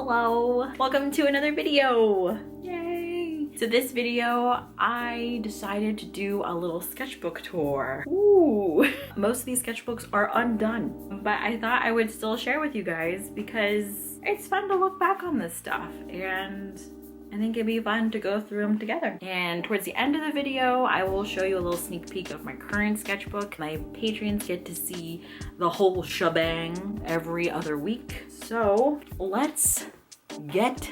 Hello! Welcome to another video! Yay! So this video, I decided to do a little sketchbook tour. Ooh! Most of these sketchbooks are undone, but I thought I would still share with you guys because it's fun to look back on this stuff, and I think it'd be fun to go through them together. And towards the end of the video, I will show you a little sneak peek of my current sketchbook. My patrons get to see the whole shebang every other week. So let's get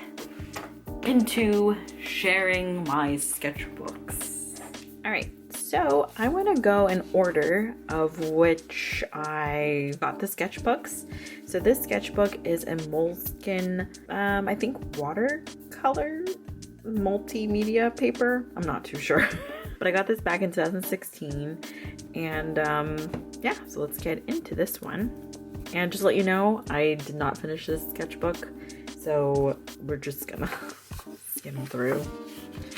into sharing my sketchbooks. All right, so I want to go in order of which I got the sketchbooks. So this sketchbook is a Moleskine, I think watercolor multimedia paper. I'm not too sure. But I got this back in 2016. And yeah, so let's get into this one. And just to let you know, I did not finish this sketchbook. So we're just gonna skim through.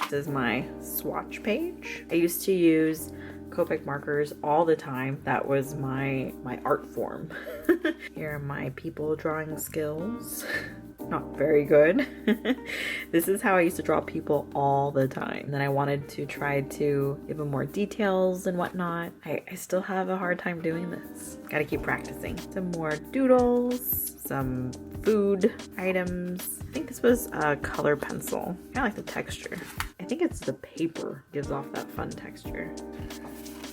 This is my swatch page. I used to use Copic markers all the time. That was my art form. Here are my people drawing skills. Not very good. This is how I used to draw people all the time. And then I wanted to try to give them more details and whatnot. I still have a hard time doing this. Gotta keep practicing. Some more doodles, some food items. I think this was a color pencil. I like the texture. I think it's the paper gives off that fun texture.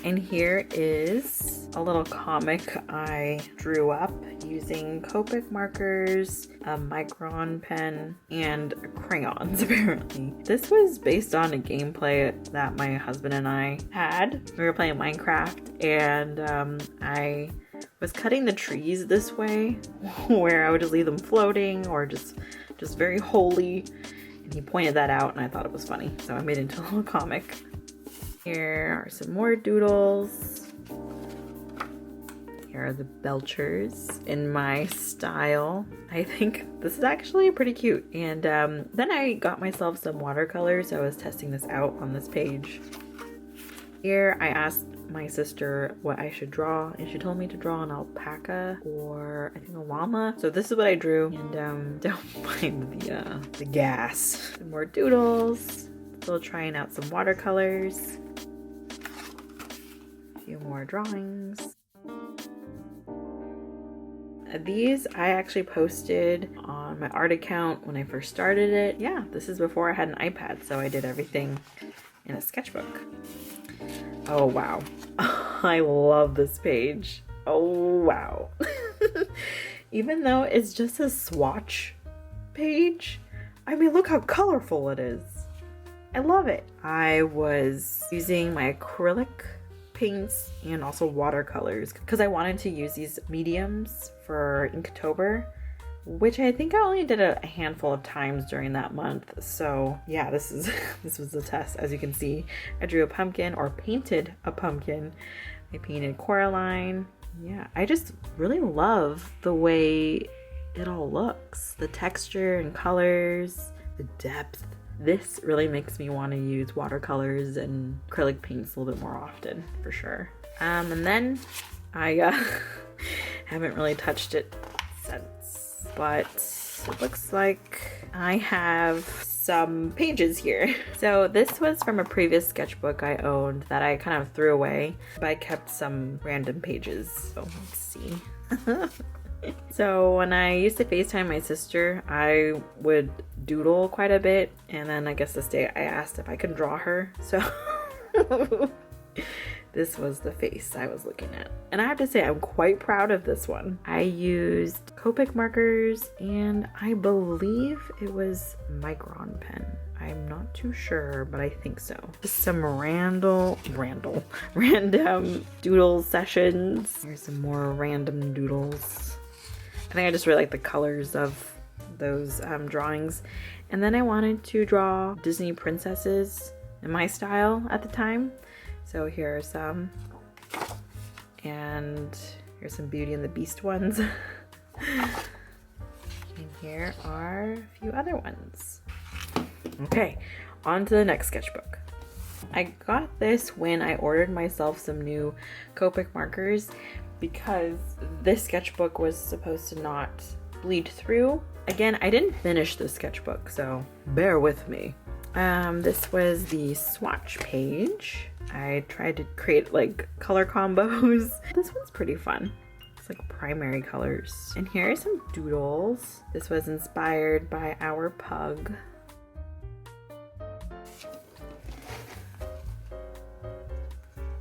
And here is a little comic I drew up using Copic markers, a micron pen, and crayons apparently. This was based on a gameplay that my husband and I had. We were playing Minecraft, and I was cutting the trees this way where I would just leave them floating or just very holy. And he pointed that out and I thought it was funny. So I made it into a little comic. Here are some more doodles. Here are the Belchers in my style. I think this is actually pretty cute. And then I got myself some watercolors. So I was testing this out on this page. Here I asked my sister what I should draw, and she told me to draw an alpaca or I think a llama. So this is what I drew, and don't mind the gas. Some more doodles. Still trying out some watercolors. A few more drawings. These I actually posted on my art account when I first started it. Yeah, this is before I had an iPad, so I did everything in a sketchbook. Oh wow, I love this page. Oh wow. Even though it's just a swatch page, I mean, look how colorful it is. I love it. I was using my acrylic paints and also watercolors because I wanted to use these mediums for Inktober, which I think I only did a handful of times during that month. So yeah, this was the test. As you can see, I drew a pumpkin or painted a pumpkin. I painted Coraline. Yeah, I just really love the way it all looks. The texture and colors, the depth. This really makes me want to use watercolors and acrylic paints a little bit more often, for sure. And then I haven't really touched it since, but it looks like I have some pages here. So this was from a previous sketchbook I owned that I kind of threw away, but I kept some random pages. So let's see. So when I used to FaceTime my sister, I would doodle quite a bit, and then I guess this day I asked if I could draw her. So this was the face I was looking at. And I have to say, I'm quite proud of this one. I used Copic markers, and I believe it was micron pen. I'm not too sure, but I think so. Just some random doodle sessions. Here's some more random doodles. I think I just really like the colors of those drawings. And then I wanted to draw Disney princesses in my style at the time. So here are some. And here's some Beauty and the Beast ones. And here are a few other ones. Okay, on to the next sketchbook. I got this when I ordered myself some new Copic markers because this sketchbook was supposed to not bleed through Again, I didn't finish this sketchbook, so bear with me. This was the swatch page. I tried to create like color combos. This one's pretty fun. It's like primary colors. And here are some doodles. This was inspired by our pug.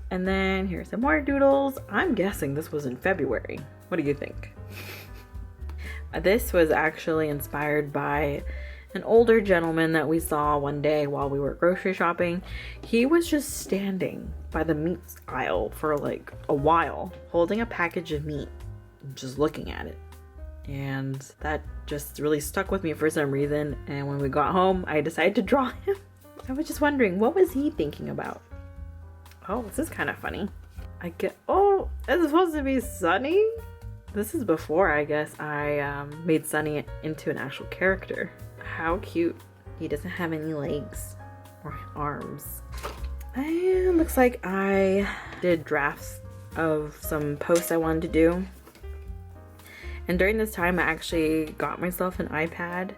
And then here's some more doodles. I'm guessing this was in February. What do you think? This was actually inspired by an older gentleman that we saw one day while we were grocery shopping. He was just standing by the meat aisle for like a while, holding a package of meat, just looking at it. And that just really stuck with me for some reason. And when we got home, I decided to draw him. I was just wondering, what was he thinking about? Oh, this is kind of funny. Oh, it's supposed to be Sunny? This is before, I guess, I made Sunny into an actual character. How cute. He doesn't have any legs or arms. And looks like I did drafts of some posts I wanted to do. And during this time, I actually got myself an iPad.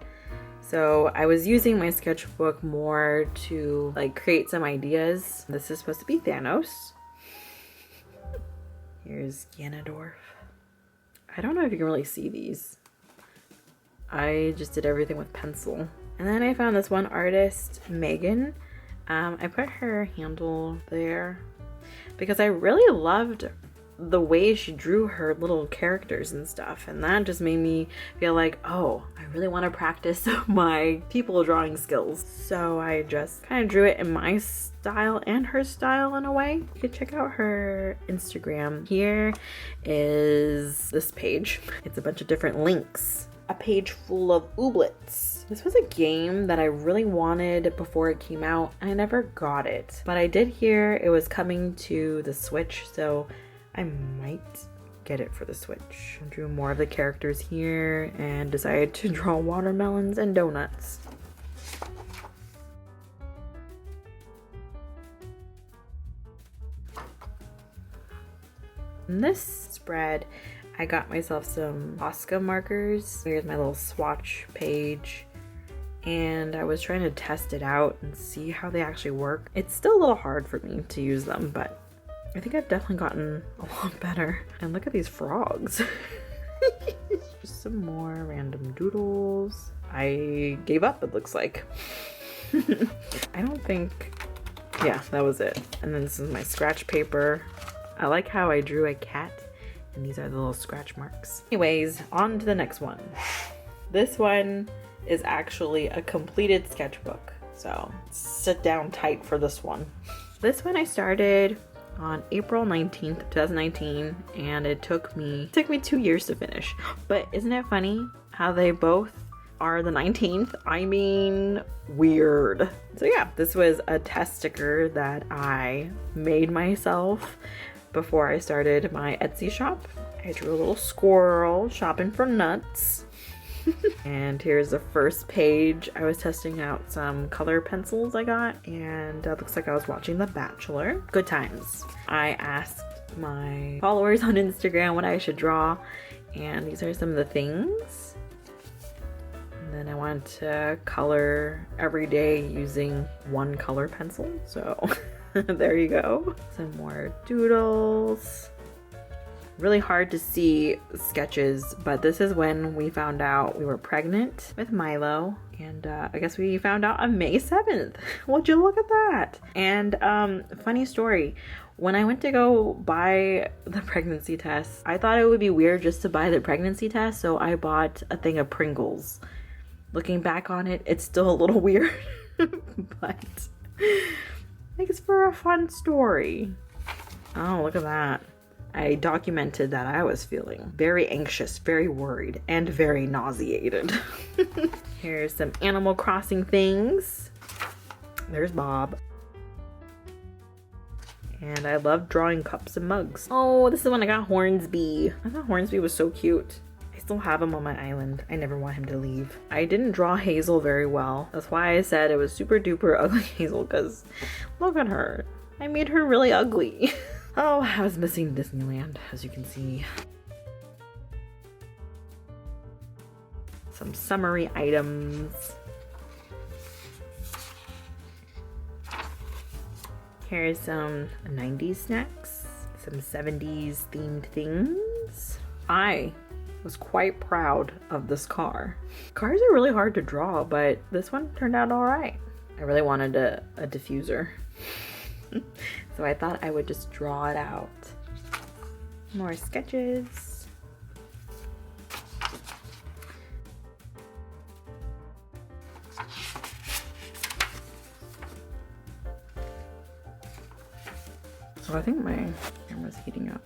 So I was using my sketchbook more to like create some ideas. This is supposed to be Thanos. Here's Ganondorf. I don't know if you can really see these. I just did everything with pencil. And then I found this one artist, Megan. I put her handle there because I really loved the way she drew her little characters and stuff, and that just made me feel like, oh, I really want to practice my people drawing skills. So I just kind of drew it in my style and her style in a way. You could check out her Instagram. Here is this page. It's a bunch of different links. A page full of ooblets. This was a game that I really wanted before it came out. I never got it, but I did hear it was coming to the Switch, so I might get it for the Switch. I drew more of the characters here and decided to draw watermelons and donuts. In this spread, I got myself some Posca markers. Here's my little swatch page. And I was trying to test it out and see how they actually work. It's still a little hard for me to use them, but I think I've definitely gotten a lot better. And look at these frogs. Just some more random doodles. I gave up, it looks like. I don't think, yeah, that was it. And then this is my scratch paper. I like how I drew a cat, and these are the little scratch marks. Anyways, on to the next one. This one is actually a completed sketchbook, so sit down tight for this one. This one I started on April 19th, 2019, and it took me 2 years to finish. But isn't it funny how they both are the 19th? I mean, weird. So yeah, this was a test sticker that I made myself before I started my Etsy shop. I drew a little squirrel shopping for nuts. And here's the first page. I was testing out some color pencils I got, and it looks like I was watching The Bachelor. Good times. I asked my followers on Instagram what I should draw, and these are some of the things. And then I wanted to color every day using one color pencil, so there you go. Some more doodles. Really hard to see sketches, but this is when we found out we were pregnant with Milo, and I guess we found out on May 7th. Would you look at that? And funny story, when I went to go buy the pregnancy test, I thought it would be weird just to buy the pregnancy test, so I bought a thing of Pringles. Looking back on it, it's still a little weird, but makes for a fun story. Oh, look at that. I documented that I was feeling very anxious, very worried, and very nauseated. Here's some Animal Crossing things. There's Bob. And I love drawing cups and mugs. Oh, this is when I got Hornsby. I thought Hornsby was so cute. I still have him on my island. I never want him to leave. I didn't draw Hazel very well. That's why I said it was super duper ugly Hazel, because look at her. I made her really ugly. Oh, I was missing Disneyland, as you can see. some summary items. Here's some 90s snacks, some 70s themed things. I was quite proud of this car. Cars are really hard to draw, but this one turned out all right. I really wanted a diffuser. So I thought I would just draw it out. More sketches. Oh, I think my camera's heating up.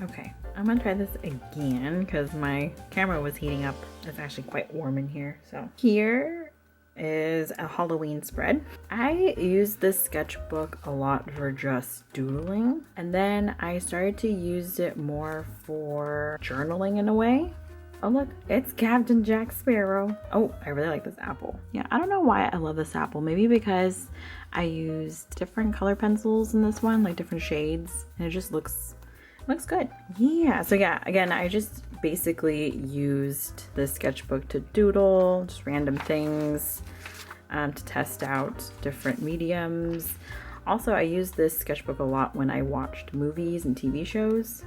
Okay, I'm gonna try this again because my camera was heating up. It's actually quite warm in here. So here is a Halloween spread. I used this sketchbook a lot for just doodling, and then I started to use it more for journaling in a way. Oh look, it's Captain Jack Sparrow. Oh, I really like this apple. Yeah, I don't know why I love this apple. Maybe because I used different color pencils in this one, like different shades, and it just looks good. Yeah, so yeah, again, I just basically used this sketchbook to doodle, just random things, to test out different mediums. Also, I used this sketchbook a lot when I watched movies and TV shows.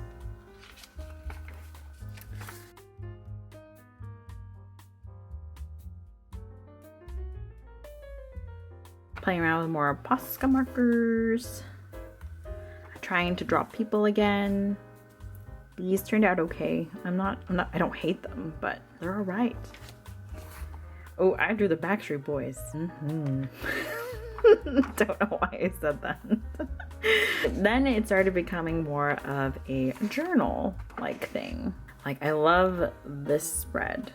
Playing around with more Posca markers. Trying to draw people again. These turned out okay. I don't hate them, but they're all right. Oh, I drew the Backstreet Boys. Don't know why I said that. Then it started becoming more of a journal-like thing. Like, I love this spread.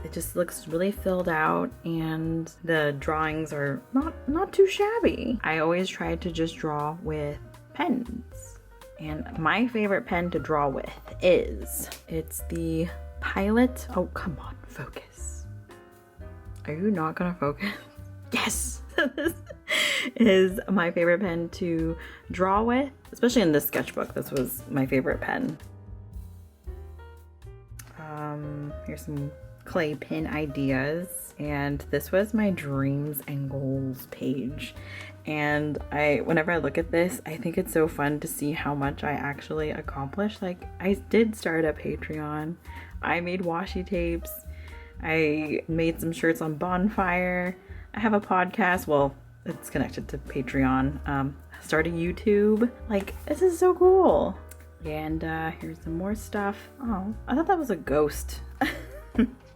It just looks really filled out, and the drawings are not too shabby. I always try to just draw with pens, and my favorite pen to draw with it's the Pilot. Oh, come on, focus. Are you not gonna focus? Yes. This is my favorite pen to draw with, especially in this sketchbook. This was my favorite pen. Here's some clay pin ideas, and this was my dreams and goals page. And whenever I look at this, I think it's so fun to see how much I actually accomplished. Like, I did start a Patreon, I made washi tapes, I made some shirts on Bonfire, I have a podcast, well, it's connected to Patreon, started YouTube. Like, this is so cool. And here's some more stuff. Oh, I thought that was a ghost.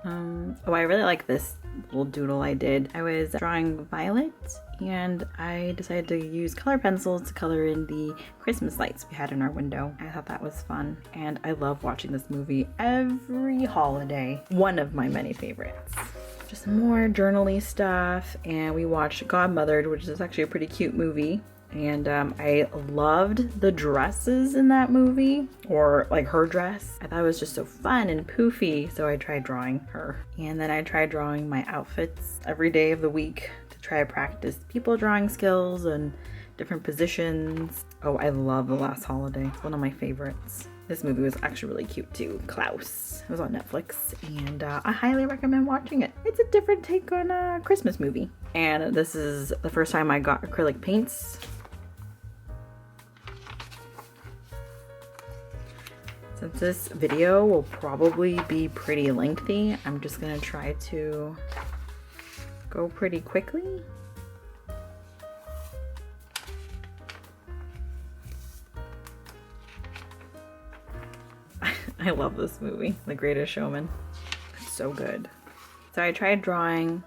Oh, I really like this little doodle I did. I was drawing Violet, and I decided to use color pencils to color in the Christmas lights we had in our window. I thought that was fun, and I love watching this movie every holiday. One of my many favorites. Just more journal-y stuff, and we watched Godmothered, which is actually a pretty cute movie. And I loved the dresses in that movie, or like her dress. I thought it was just so fun and poofy, so I tried drawing her. And then I tried drawing my outfits every day of the week to try to practice people drawing skills and different positions. Oh, I love The Last Holiday. It's one of my favorites. This movie was actually really cute too. Klaus. It was on Netflix, and I highly recommend watching it. It's a different take on a Christmas movie. And this is the first time I got acrylic paints. Since this video will probably be pretty lengthy, I'm just gonna try to go pretty quickly. I love this movie, The Greatest Showman. It's so good. So I tried drawing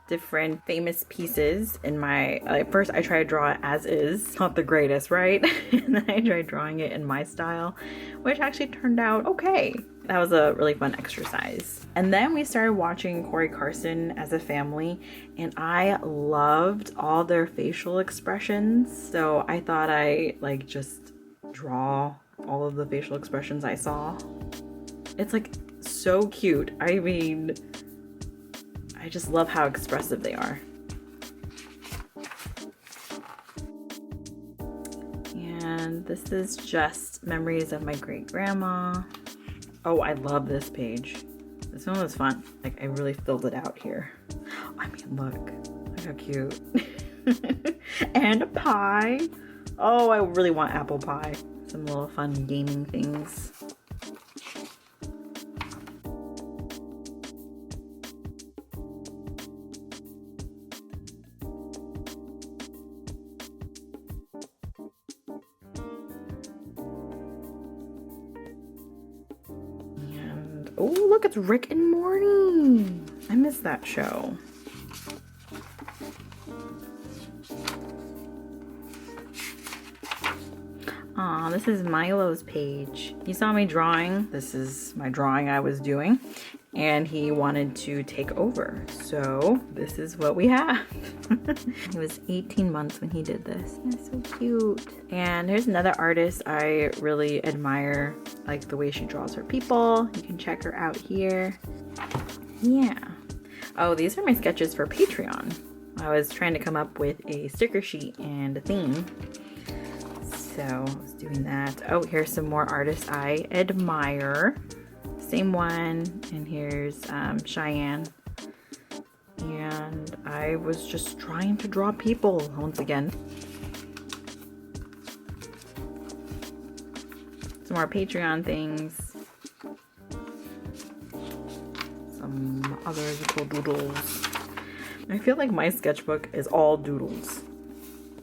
different famous pieces in my, first I tried to draw it as is, not the greatest, right? And then I tried drawing it in my style, which actually turned out okay. That was a really fun exercise. And then we started watching Corey Carson as a family, and I loved all their facial expressions. So I thought I like just draw all of the facial expressions I saw. It's like so cute. I mean, I just love how expressive they are. And this is just memories of my great grandma. Oh, I love this page. This one was fun. Like I really filled it out here. I mean, look how cute. And a pie. Oh, I really want apple pie. Some little fun gaming things. And oh, look, it's Rick and Morty. I miss that show. Aw, this is Milo's page. He saw me drawing. This is my drawing I was doing. And he wanted to take over. So this is what we have. He was 18 months when he did this. That's so cute. And here's another artist I really admire. Like the way she draws her people. You can check her out here. Yeah. Oh, these are my sketches for Patreon. I was trying to come up with a sticker sheet and a theme. So I was doing that. Oh, here's some more artists I admire. Same one. And here's Cheyenne. And I was just trying to draw people once again. Some more Patreon things. Some other little doodles. I feel like my sketchbook is all doodles,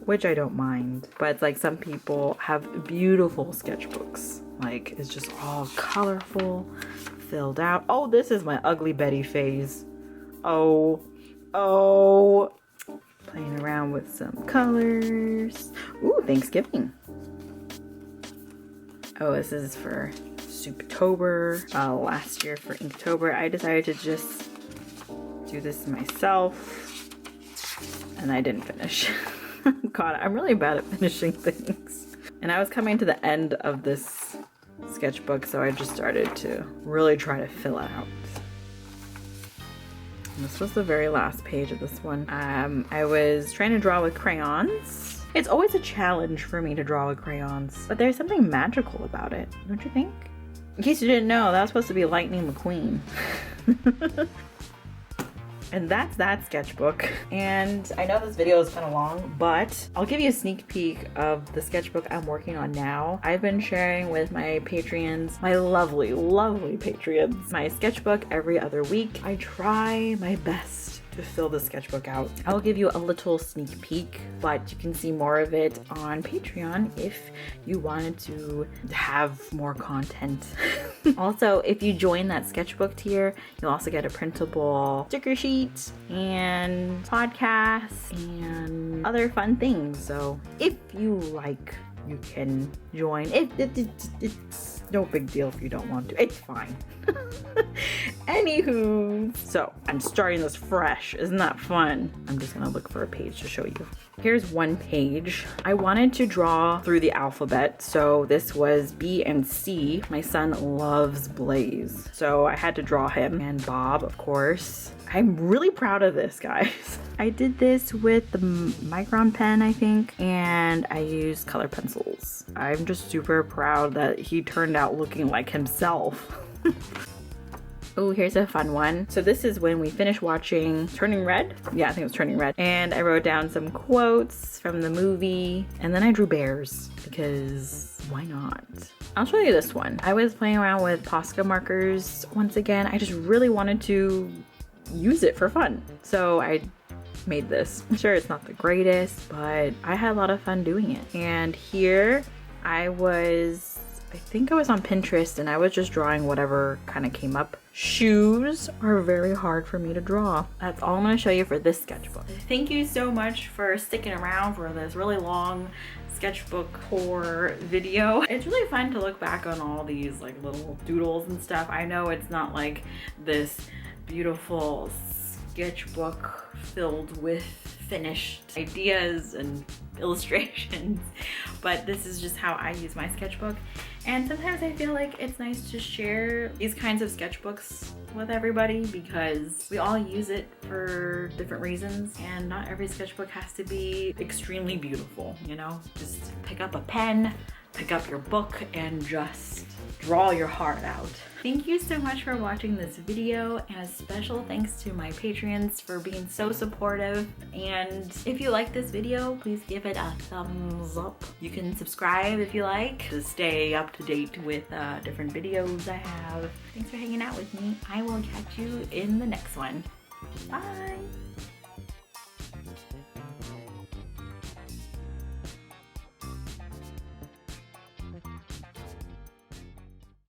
which I don't mind, but it's like some people have beautiful sketchbooks. Like it's just all colorful, filled out. Oh, this is my ugly Betty phase. Oh, playing around with some colors. Ooh, Thanksgiving. Oh, this is for Souptober. Last year for Inktober, I decided to just do this myself, and I didn't finish. God, I'm really bad at finishing things. And I was coming to the end of this sketchbook, so I just started to really try to fill it out. And this was the very last page of this one. I was trying to draw with crayons. It's always a challenge for me to draw with crayons, but there's something magical about it, don't you think? In case you didn't know, that was supposed to be Lightning McQueen. And that's that sketchbook. And I know this video is kind of long, but I'll give you a sneak peek of the sketchbook I'm working on now. I've been sharing with my Patreons, my lovely, lovely Patreons, my sketchbook every other week. I try my best to fill the sketchbook out. I'll give you a little sneak peek, but you can see more of it on Patreon if you wanted to have more content. Also, if you join that sketchbook tier, you'll also get a printable sticker sheet and podcasts and other fun things. So if you like, you can join. It's no big deal if you don't want to. It's fine. Anywho, so I'm starting this fresh. Isn't that fun? I'm just gonna look for a page to show you. Here's one page. I wanted to draw through the alphabet, so this was B and C. My son loves Blaze, so I had to draw him, and Bob, of course. I'm really proud of this, guys. I did this with the Micron pen, I think, and I used color pencils. I'm just super proud that he turned out looking like himself. Oh, here's a fun one. So this is when we finished watching Turning Red. Yeah, I think it was Turning Red. And I wrote down some quotes from the movie, and then I drew bears because why not? I'll show you this one. I was playing around with Posca markers once again. I just really wanted to use it for fun. So I made this. I'm sure it's not the greatest, but I had a lot of fun doing it. And here I think I was on Pinterest and I was just drawing whatever kind of came up. Shoes are very hard for me to draw. That's all I'm going to show you for this sketchbook. Thank you so much for sticking around for this really long sketchbook tour video. It's really fun to look back on all these like little doodles and stuff. I know it's not like this beautiful sketchbook filled with finished ideas and illustrations, but this is just how I use my sketchbook. And sometimes I feel like it's nice to share these kinds of sketchbooks with everybody because we all use it for different reasons, and not every sketchbook has to be extremely beautiful, you know? Just pick up a pen, pick up your book, and just draw your heart out. Thank you so much for watching this video, and a special thanks to my Patreons for being so supportive. And if you like this video, please give it a thumbs up. You can subscribe if you like to stay up to date with different videos I have. Thanks for hanging out with me. I will catch you in the next one. Bye!